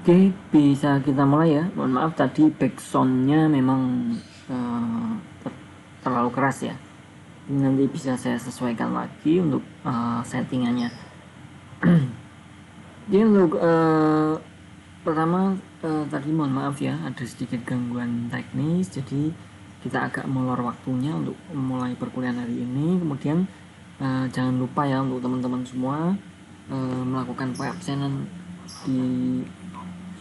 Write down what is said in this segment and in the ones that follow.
Oke, bisa kita mulai ya. Mohon maaf tadi backsoundnya memang eh, terlalu keras ya. Ini nanti bisa saya sesuaikan lagi untuk settingannya. Jadi untuk pertama tadi mohon maaf ya, ada sedikit gangguan teknis. Jadi kita agak molor waktunya untuk mulai perkuliahan hari ini. Kemudian jangan lupa ya untuk teman-teman semua melakukan pengabsenan di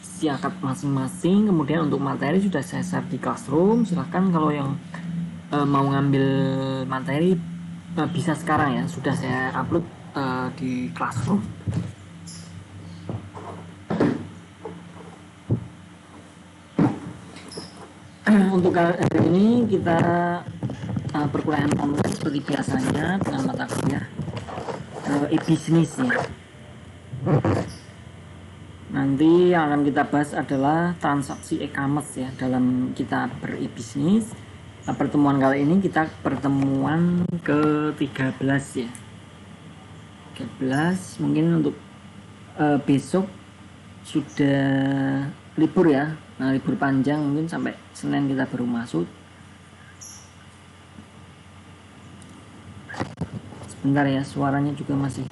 siakat masing-masing. Kemudian untuk materi sudah saya share di Classroom. Silahkan kalau yang mau ngambil materi bisa sekarang ya, sudah saya upload di Classroom. Untuk hari ini kita perkuliahan online seperti biasanya dengan mata kuliah e-business ya. Nanti yang akan kita bahas adalah transaksi e-commerce ya dalam kita ber-e-business. Pertemuan kali ini kita pertemuan ke-13 ya. 13 mungkin untuk besok sudah libur ya. Nah, libur panjang mungkin sampai Senin kita baru masuk. Sebentar ya, suaranya juga masih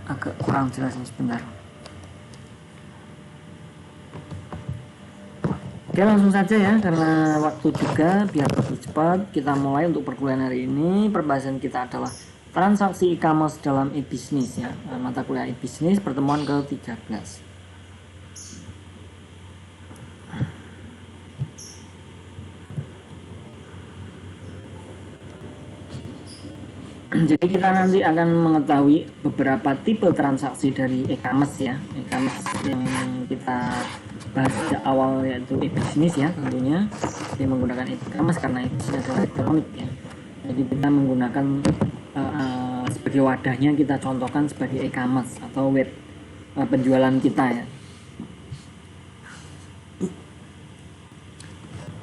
agak kurang jelas nih, sebentar. Oke, langsung saja ya, karena waktu juga biar lebih cepat kita mulai untuk perkuliahan hari ini. Pembahasan kita adalah transaksi e-commerce dalam e-business ya, mata kuliah e-business pertemuan ke-13. Jadi kita nanti akan mengetahui beberapa tipe transaksi dari e-commerce ya, e-commerce yang kita bahas sejak awal yaitu e-business ya tentunya. Jadi menggunakan e-commerce karena e-business adalah elektronik ya. Jadi kita menggunakan sebagai wadahnya kita contohkan sebagai e-commerce atau web penjualan kita ya.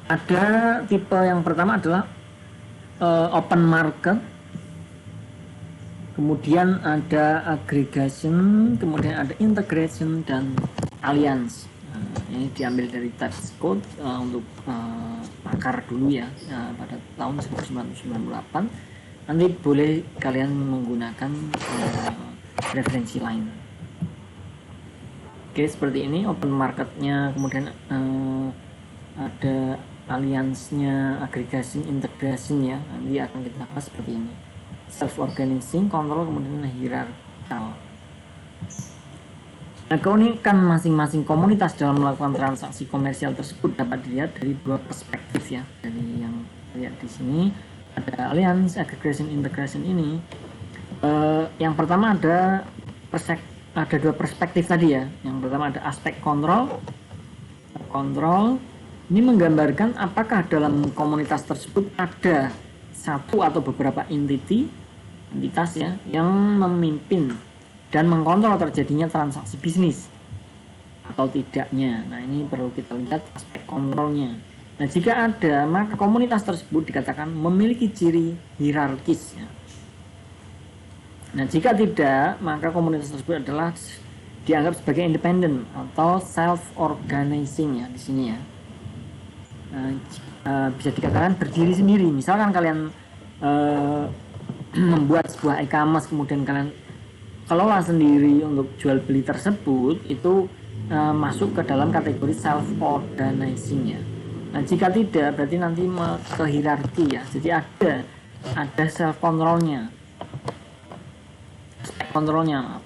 Ada tipe yang pertama adalah open market, kemudian ada aggregation, kemudian ada integration dan alliance. Ini diambil dari TypeScript untuk pakar dulu ya, pada tahun 1998. Nanti boleh kalian menggunakan referensi lain. Oke, seperti ini open marketnya, kemudian ada alliance-nya, aggregation, integration ya. Nanti akan kita bahas seperti ini. Self-organizing, control, kemudian hierarchical. Nah, keunikan masing-masing komunitas dalam melakukan transaksi komersial tersebut dapat dilihat dari dua perspektif ya. Dari yang lihat di sini ada alliance, aggregation, integration ini. Yang pertama ada dua perspektif tadi ya. Yang pertama ada aspek kontrol. Kontrol ini menggambarkan apakah dalam komunitas tersebut ada satu atau beberapa entitas ya yang memimpin dan mengkontrol terjadinya transaksi bisnis atau tidaknya. Nah, ini perlu kita lihat aspek kontrolnya. Nah, jika ada, maka komunitas tersebut dikatakan memiliki ciri hierarkis ya. Nah, jika tidak, maka komunitas tersebut adalah dianggap sebagai independen atau self-organizing ya di sini ya. Bisa dikatakan berdiri sendiri. Misalkan kalian membuat sebuah e-commerce, kemudian kalian kelola sendiri untuk jual beli tersebut, itu masuk ke dalam kategori self-organizing ya. Nah, jika tidak, berarti nanti ke hierarki ya. Jadi ada self-controlnya, kontrolnya.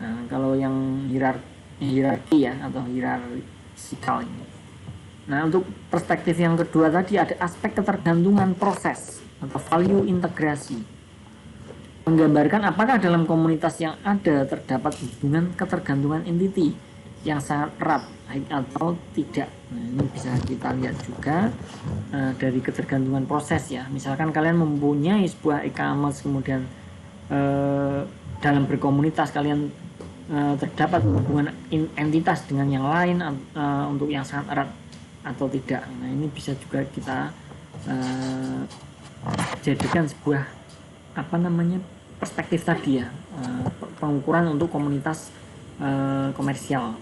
Nah, kalau yang hierarki ya atau hierarkical ini. Nah, untuk perspektif yang kedua tadi ada aspek ketergantungan proses atau value integrasi. Menggambarkan apakah dalam komunitas yang ada terdapat hubungan ketergantungan entiti yang sangat erat atau tidak. Nah, ini bisa kita lihat juga dari ketergantungan proses ya. Misalkan kalian mempunyai sebuah e-commerce, kemudian dalam berkomunitas kalian terdapat hubungan entitas dengan yang lain untuk yang sangat erat atau tidak. Nah, ini bisa juga kita jadikan sebuah perspektif tadi ya, pengukuran untuk komunitas komersial.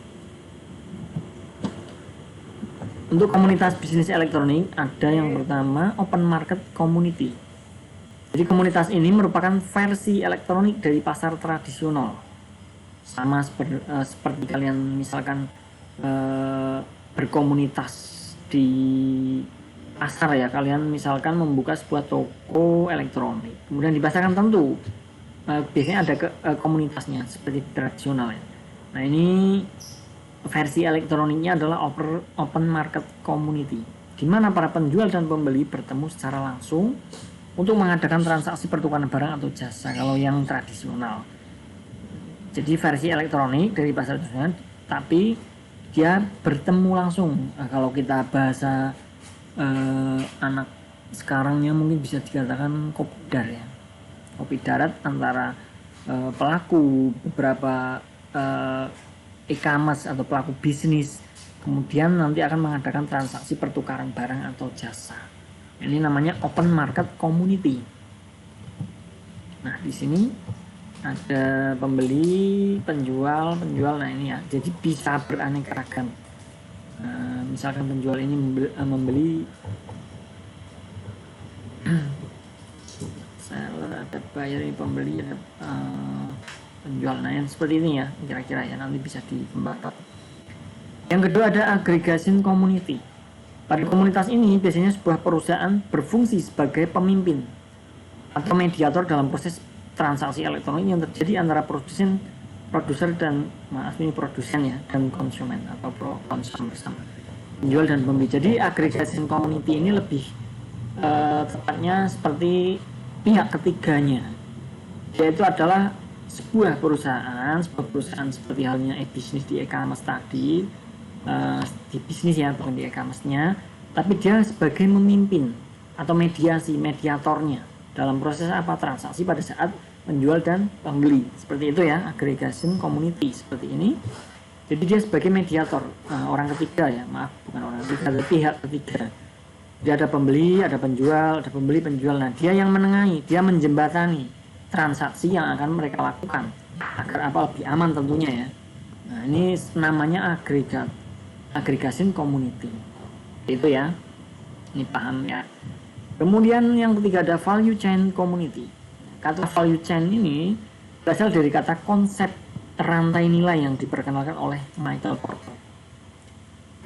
Untuk komunitas bisnis elektronik ada yang pertama open market community. Jadi komunitas ini merupakan versi elektronik dari pasar tradisional. Sama seperti kalian misalkan berkomunitas di pasar ya, kalian misalkan membuka sebuah toko elektronik, kemudian di pasar kan tentu biasanya ada komunitasnya seperti tradisional ya. Nah ini versi elektroniknya adalah open market community, di mana para penjual dan pembeli bertemu secara langsung untuk mengadakan transaksi pertukaran barang atau jasa kalau yang tradisional. Jadi versi elektronik dari pasar tradisional, tapi dia bertemu langsung. Nah, kalau kita bahasa anak sekarangnya mungkin bisa dikatakan kopdar ya, kopi darat antara pelaku beberapa e-commerce atau pelaku bisnis, kemudian nanti akan mengadakan transaksi pertukaran barang atau jasa. Ini namanya open market community. Nah di sini ada pembeli, penjual. Nah ini ya, jadi bisa beraneka ragam. Misalkan penjual ini membeli seller, ada buyer, pembeli, ada penjual. Nah yang seperti ini ya kira-kira ya, nanti bisa dikembangkan. Yang kedua ada aggregation community. Pada komunitas ini biasanya sebuah perusahaan berfungsi sebagai pemimpin atau mediator dalam proses transaksi elektronik yang terjadi antara produser dan konsumen atau konsumen bersama, penjual dan pembeli. Jadi aggregation community ini lebih tepatnya seperti pihak ketiganya, yaitu adalah sebuah perusahaan seperti halnya bisnis di e-commerce tadi, di bisnis ya, bukan di e-commerce-nya, tapi dia sebagai memimpin atau mediatornya dalam proses transaksi pada saat penjual dan pembeli. Seperti itu ya, aggregation community seperti ini. Jadi dia sebagai mediator, orang ketiga ya, bukan orang ketiga, tapi pihak ketiga. Dia ada pembeli, ada penjual, ada pembeli, penjual. Nah dia yang menengahi, dia menjembatani transaksi yang akan mereka lakukan agar lebih aman tentunya ya. Nah ini namanya aggregation community. Itu ya, ini paham ya. Kemudian yang ketiga ada value chain community. Kata value chain ini berasal dari kata konsep rantai nilai yang diperkenalkan oleh Michael Porter.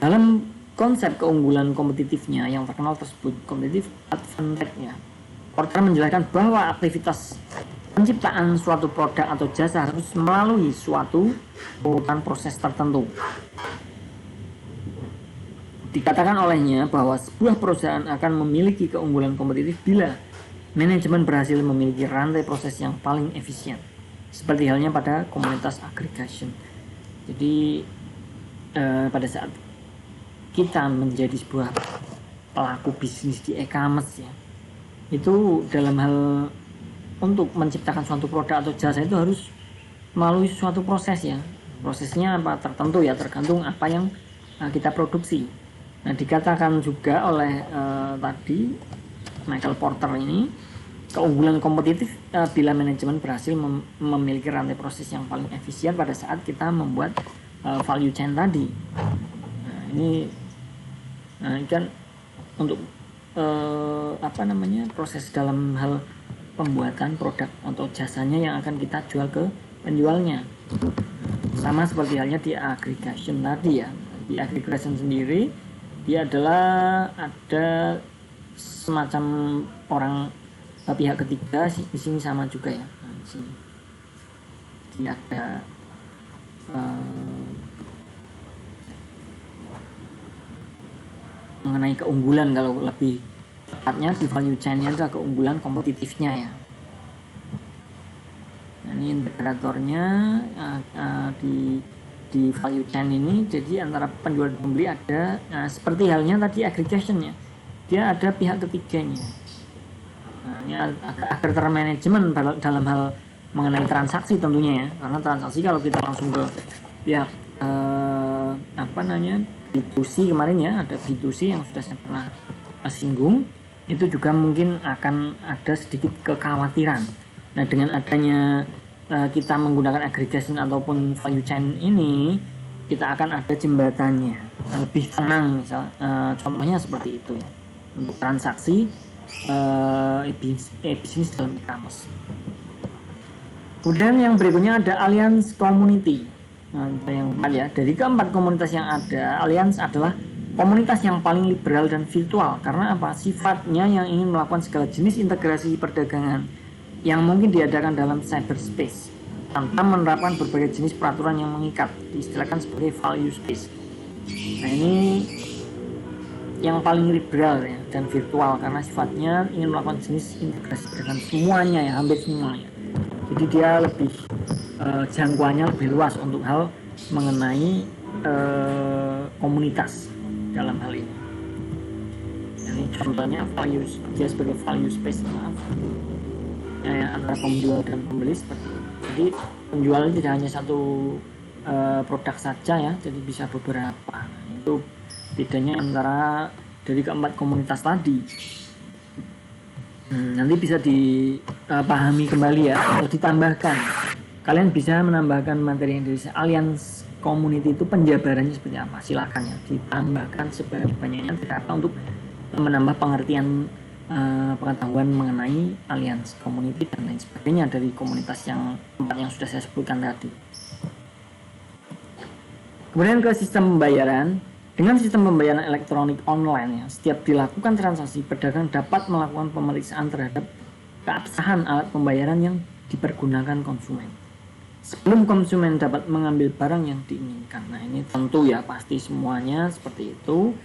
Dalam konsep keunggulan kompetitifnya yang terkenal tersebut, competitive advantage-nya, Porter menjelaskan bahwa aktivitas penciptaan suatu produk atau jasa harus melalui suatu urutan proses tertentu. Dikatakan olehnya bahwa sebuah perusahaan akan memiliki keunggulan kompetitif bila manajemen berhasil memiliki rantai proses yang paling efisien, seperti halnya pada komunitas aggregation. Jadi pada saat kita menjadi sebuah pelaku bisnis di e-commerce ya, itu dalam hal untuk menciptakan suatu produk atau jasa itu harus melalui suatu proses ya. Prosesnya tertentu ya, tergantung apa yang kita produksi. Nah dikatakan juga oleh tadi Michael Porter ini, keunggulan kompetitif bila manajemen berhasil memiliki rantai proses yang paling efisien pada saat kita membuat value chain tadi. Nah ini kan untuk proses dalam hal pembuatan produk atau jasanya yang akan kita jual ke penjualnya. Sama seperti halnya di aggregation tadi ya. Di aggregation sendiri dia adalah ada semacam orang pihak ketiga, di sini sama juga ya. Nah, di sini dia ada mengenai keunggulan, kalau lebih tepatnya di value chain-nya adalah keunggulan kompetitifnya ya. Nah, ini integratornya di value chain ini, jadi antara penjual dan pembeli ada seperti halnya tadi aggregation-nya, dia ada pihak ketiganya. Nah, ini agar termanajemen dalam hal mengenai transaksi tentunya ya, karena transaksi kalau kita langsung ke pihak B2C kemarin ya, ada B2C yang sudah saya pernah singgung, itu juga mungkin akan ada sedikit kekhawatiran. Nah dengan adanya kita menggunakan aggregation ataupun value chain ini, kita akan ada jembatannya, lebih tenang misal. Contohnya seperti itu ya, untuk transaksi bisnis dalam e-commerce. Kemudian yang berikutnya ada alliance community. Nah, yang keempat ya, dari keempat komunitas yang ada, alliance adalah komunitas yang paling liberal dan virtual. Karena apa? Sifatnya yang ingin melakukan segala jenis integrasi perdagangan yang mungkin diadakan dalam cyberspace tanpa menerapkan berbagai jenis peraturan yang mengikat, diistilahkan sebagai value space. Nah, ini yang paling liberal ya, dan virtual karena sifatnya ingin melakukan jenis integrasi perdagangan semuanya ya, hampir semuanya. Jadi dia lebih jangkauannya lebih luas untuk hal mengenai komunitas dalam hal ini. Ini contohnya values, dia sebagai value space, ya, antara penjual dan pembeli seperti itu. Jadi penjual tidak hanya satu produk saja ya, jadi bisa beberapa. Nah, itu bedanya antara dari keempat komunitas tadi. Nanti bisa dipahami kembali ya, atau ditambahkan. Kalian bisa menambahkan materi yang dari alliance community itu penjabarannya seperti apa, silakan ya, ditambahkan sebanyak-banyaknya, tidak apa, untuk menambah pengertian pengetahuan mengenai alliance community dan lain sebagainya dari komunitas yang sudah saya sebutkan tadi. Kemudian ke sistem pembayaran. Dengan sistem pembayaran elektronik online ya, setiap dilakukan transaksi, pedagang dapat melakukan pemeriksaan terhadap keabsahan alat pembayaran yang dipergunakan konsumen sebelum konsumen dapat mengambil barang yang diinginkan. Nah, ini tentu ya, pasti semuanya seperti itu.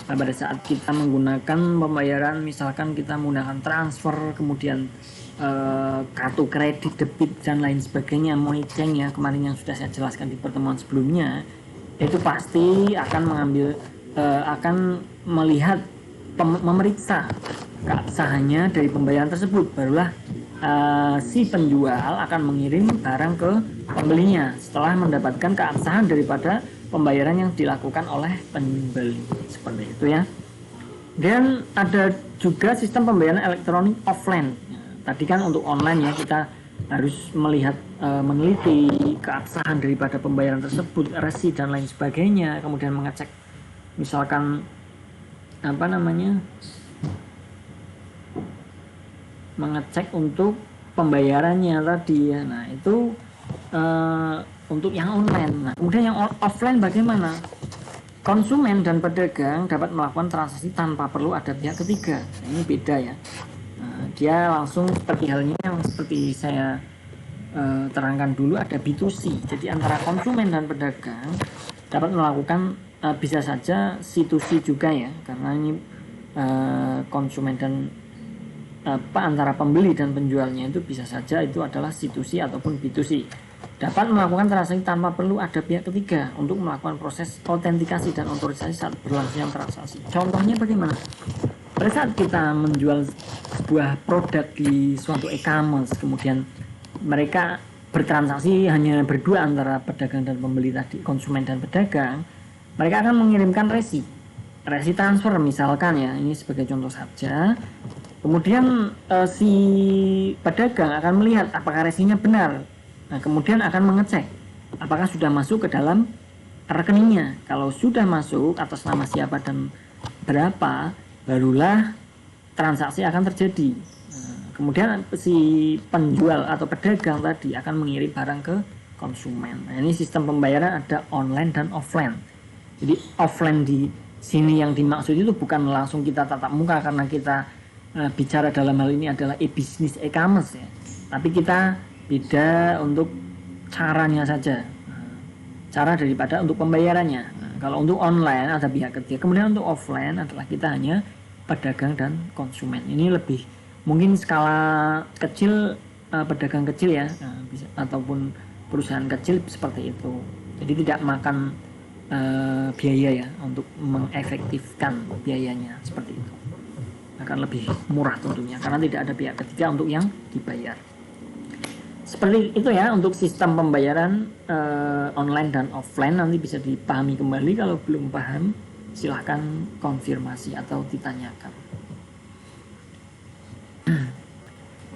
Nah, pada saat kita menggunakan pembayaran, misalkan kita menggunakan transfer, kemudian kartu kredit, debit dan lain sebagainya, money chain ya, kemarin yang sudah saya jelaskan di pertemuan sebelumnya, itu pasti akan akan melihat, memeriksa keabsahannya dari pembayaran tersebut. Barulah si penjual akan mengirim barang ke pembelinya setelah mendapatkan keabsahan daripada pembayaran yang dilakukan oleh pembeli, seperti itu ya. Dan ada juga sistem pembayaran elektronik offline. Tadi kan untuk online ya, kita harus melihat, meneliti keabsahan daripada pembayaran tersebut, resi dan lain sebagainya, kemudian mengecek misalkan mengecek untuk pembayarannya tadi ya. Nah, itu untuk yang online. Nah, kemudian yang offline bagaimana? Konsumen dan pedagang dapat melakukan transaksi tanpa perlu ada pihak ketiga. Nah, ini beda ya. Dia langsung seperti halnya yang seperti saya terangkan dulu, ada B2C. Jadi antara konsumen dan pedagang dapat melakukan, bisa saja C2C juga ya, karena ini konsumen dan antara pembeli dan penjualnya itu bisa saja itu adalah C2C ataupun B2C. Dapat melakukan transaksi tanpa perlu ada pihak ketiga untuk melakukan proses autentikasi dan otorisasi saat berlangsungnya transaksi. Contohnya bagaimana? Pada saat kita menjual sebuah produk di suatu e-commerce, kemudian mereka bertransaksi hanya berdua antara pedagang dan pembeli tadi, konsumen dan pedagang, mereka akan mengirimkan resi transfer misalkan ya, ini sebagai contoh saja. Kemudian si pedagang akan melihat apakah resinya benar. Nah, kemudian akan mengecek apakah sudah masuk ke dalam rekeningnya. Kalau sudah masuk atas nama siapa dan berapa, barulah transaksi akan terjadi. Kemudian si penjual atau pedagang tadi akan mengirim barang ke konsumen. Nah, ini sistem pembayaran ada online dan offline. Jadi offline di sini yang dimaksud itu bukan langsung kita tatap muka, karena kita bicara dalam hal ini adalah e-business, e-commerce ya. Tapi kita beda untuk caranya saja, cara daripada untuk pembayarannya. Nah, kalau untuk online ada pihak ketiga. Kemudian untuk offline adalah kita hanya pedagang dan konsumen. Ini lebih mungkin skala kecil, pedagang kecil ya, bisa, ataupun perusahaan kecil seperti itu. Jadi tidak makan biaya ya, untuk mengefektifkan biayanya seperti itu. Akan lebih murah tentunya karena tidak ada pihak ketiga untuk yang dibayar. Seperti itu ya untuk sistem pembayaran online dan offline. Nanti bisa dipahami kembali, kalau belum paham silahkan konfirmasi atau ditanyakan.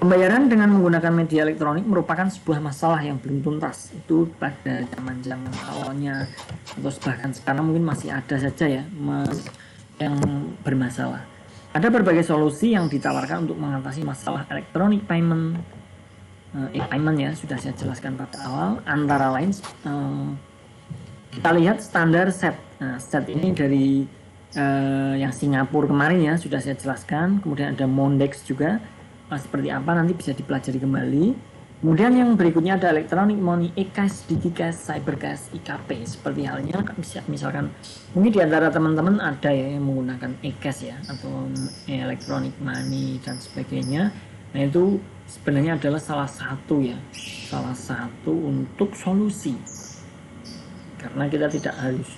Pembayaran dengan menggunakan media elektronik merupakan sebuah masalah yang belum tuntas. Itu pada zaman-zaman awalnya atau bahkan sekarang mungkin masih ada saja ya yang bermasalah. Ada berbagai solusi yang ditawarkan untuk mengatasi masalah electronic payment. E-payment ya sudah saya jelaskan pada awal. Antara lain kita lihat standar SET. Nah, SET ini dari yang Singapura kemarin ya sudah saya jelaskan. Kemudian ada Mondex juga. Seperti apa nanti bisa dipelajari kembali. Kemudian yang berikutnya ada electronic money, e-cash, digicash, cybercash, IKP. Seperti halnya misalkan mungkin di antara teman-teman ada ya yang menggunakan e-cash ya atau electronic money dan sebagainya. Nah itu sebenarnya adalah salah satu untuk solusi. Karena kita tidak harus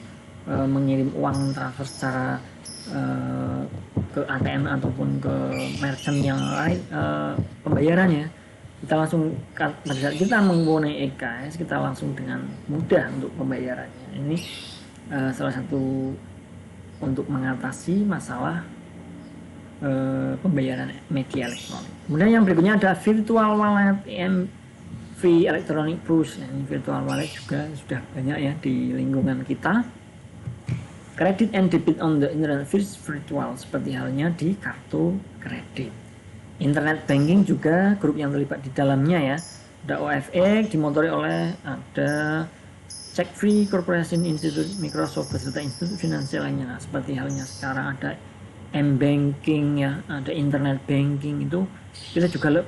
mengirim uang transfer secara ke ATM ataupun ke merchant yang lain pembayarannya, kita langsung pada saat kita menggunakan e-cash kita langsung dengan mudah untuk pembayarannya. Ini salah satu untuk mengatasi masalah pembayaran media elektronik. Kemudian yang berikutnya ada virtual wallet, free electronic purse. Ini virtual wallet juga sudah banyak ya di lingkungan kita. Credit and debit on the internet virtual seperti halnya di kartu kredit. Internet banking juga grup yang terlibat di dalamnya ya. Ada OFX dimotori oleh ada Check Free Corporation Institute, Microsoft beserta institusi finansial lainnya. Nah, seperti halnya sekarang ada M-banking ya, ada internet banking itu kita juga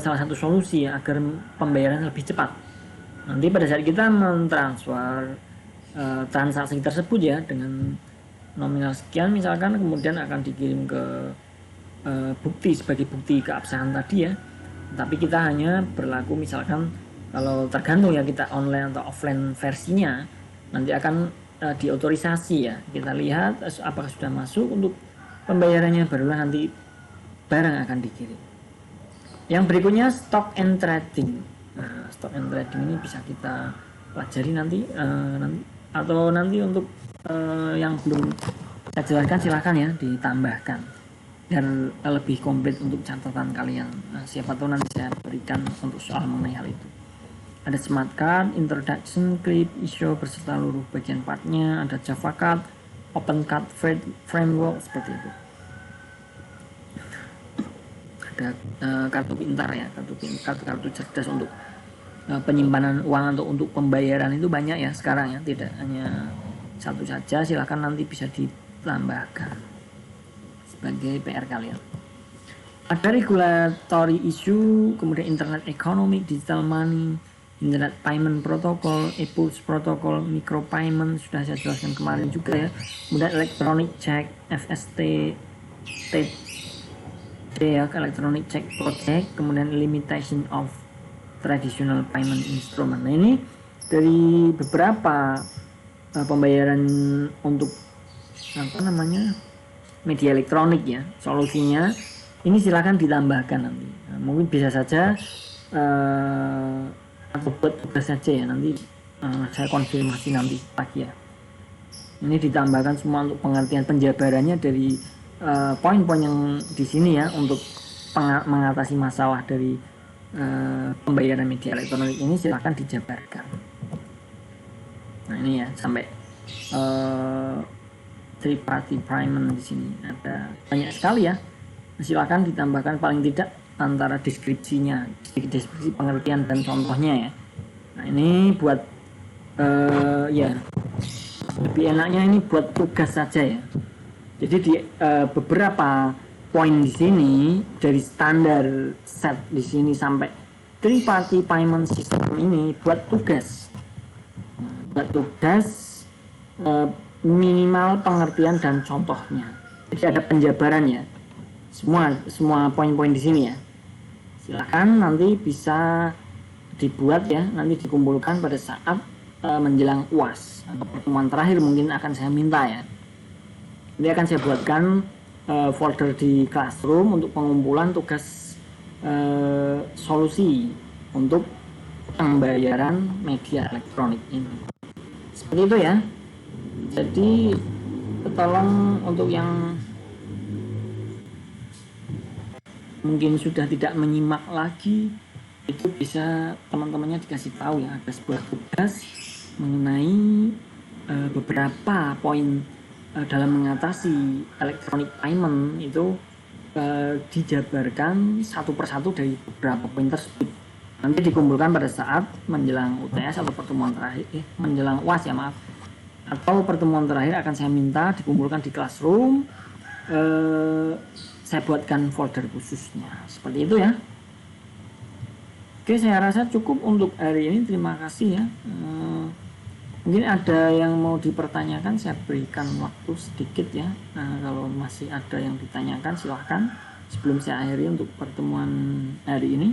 salah satu solusi ya agar pembayaran lebih cepat. Nanti pada saat kita mentransfer transaksi tersebut ya dengan nominal sekian misalkan kemudian akan dikirim ke bukti sebagai bukti keabsahan tadi ya, tapi kita hanya berlaku misalkan kalau tergantung ya kita online atau offline versinya nanti akan diotorisasi ya, kita lihat apakah sudah masuk untuk pembayarannya barulah nanti barang akan dikirim. Yang berikutnya stock and trading. Nah, stock and trading ini bisa kita pelajari nanti atau nanti untuk yang belum saya jelaskan silahkan ya ditambahkan biar lebih komplit untuk catatan kalian. Siapa tahu nanti saya berikan untuk soal mengenai hal itu. Ada smart card, introduction, clip, issue beserta seluruh bagian partnya, ada Java card, open card framework seperti itu. Ada kartu pintar ya, kartu cerdas untuk penyimpanan uang atau untuk pembayaran itu banyak ya sekarang ya, tidak hanya satu saja, silahkan nanti bisa ditambahkan sebagai PR kalian. Ada regulatory issue, kemudian internet economic, digital money, internet payment protocol, e-pulse protocol, micro payment sudah saya jelaskan kemarin juga ya. Kemudian electronic check, FST, ya, electronic check project, kemudian limitation of traditional payment instrument. Nah ini dari beberapa pembayaran untuk media elektronik ya, solusinya ini silakan ditambahkan nanti. Nah, mungkin bisa saja atau buat tugas saja ya, nanti saya konfirmasi nanti pagi ya. Ini ditambahkan semua untuk pengertian penjabarannya dari poin-poin yang di sini ya untuk mengatasi masalah dari pembayaran media elektronik ini silahkan dijabarkan. Nah ini ya sampai three party payment di sini ada banyak sekali ya. Silahkan ditambahkan paling tidak antara deskripsinya, deskripsi pengertian dan contohnya ya. Nah ini buat ya lebih enaknya ini buat tugas saja ya. Jadi di beberapa poin di sini dari standar set di sini sampai three party payment system ini buat tugas minimal pengertian dan contohnya. Jadi ada penjabaran ya semua poin-poin di sini ya. Silakan nanti bisa dibuat ya, nanti dikumpulkan pada saat menjelang UAS atau pertemuan terakhir mungkin akan saya minta ya. Ini akan saya buatkan folder di Classroom untuk pengumpulan tugas solusi untuk pembayaran media elektronik ini. Seperti itu ya. Jadi tolong untuk yang mungkin sudah tidak menyimak lagi, itu bisa teman-temannya dikasih tahu ya, ada sebuah tugas mengenai beberapa poin dalam mengatasi electronic payment itu dijabarkan satu persatu dari beberapa poin tersebut. Nanti dikumpulkan pada saat menjelang UTS atau pertemuan terakhir, menjelang UAS ya maaf, atau pertemuan terakhir akan saya minta dikumpulkan di classroom. Saya buatkan folder khususnya seperti itu ya. Oke, saya rasa cukup untuk hari ini. Terima kasih ya. Mungkin ada yang mau dipertanyakan, saya berikan waktu sedikit ya. Nah, kalau masih ada yang ditanyakan silahkan sebelum saya akhiri untuk pertemuan hari ini.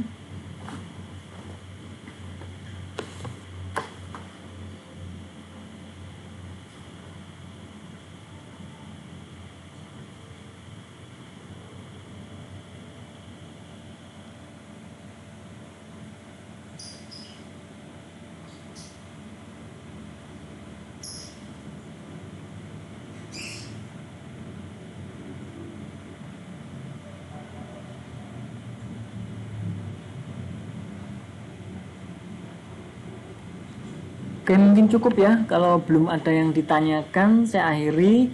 Oke, mungkin cukup ya. Kalau belum ada yang ditanyakan, saya akhiri.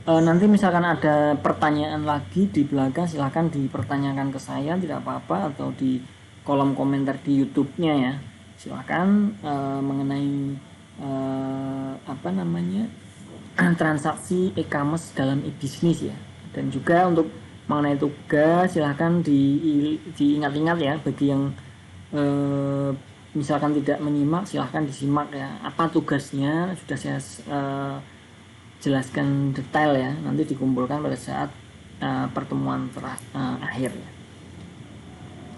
Nanti misalkan ada pertanyaan lagi di belakang, silahkan dipertanyakan ke saya, tidak apa-apa, atau di kolom komentar di YouTube-nya ya. Silahkan mengenai transaksi e-commerce dalam e-business ya. Dan juga untuk mengenai tugas, silahkan diingat-ingat ya, bagi yang misalkan tidak menyimak, silahkan disimak ya. Apa tugasnya sudah saya jelaskan detail ya. Nanti dikumpulkan pada saat pertemuan akhir ya.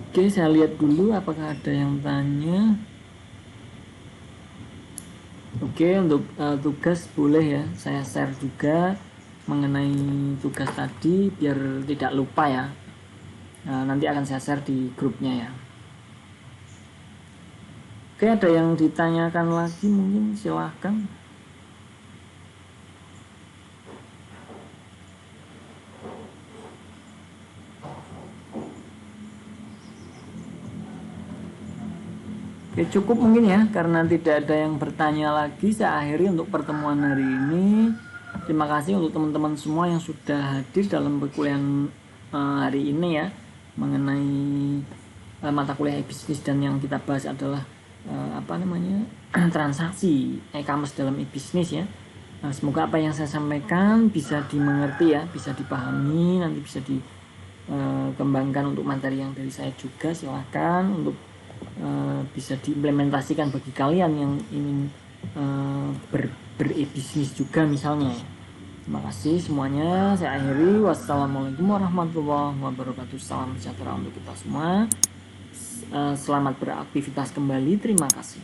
Oke, saya lihat dulu apakah ada yang tanya. Oke, untuk tugas boleh ya, saya share juga mengenai tugas tadi biar tidak lupa ya. Nanti akan saya share di grupnya ya. Oke, ada yang ditanyakan lagi mungkin silahkan. Oke, cukup mungkin ya, karena tidak ada yang bertanya lagi, saya akhiri untuk pertemuan hari ini. Terima kasih untuk teman-teman semua yang sudah hadir dalam perkuliahan hari ini ya, mengenai mata kuliah e-bisnis, dan yang kita bahas adalah transaksi e-commerce dalam e-bisnis ya. Nah, semoga apa yang saya sampaikan bisa dimengerti ya, bisa dipahami, nanti bisa dikembangkan untuk materi yang dari saya juga. Silahkan untuk bisa diimplementasikan bagi kalian yang ingin ber-e-bisnis juga misalnya ya. Terima kasih semuanya, saya akhiri. Wassalamualaikum warahmatullahi wabarakatuh. Salam sejahtera untuk kita semua. Selamat beraktivitas kembali. Terima kasih.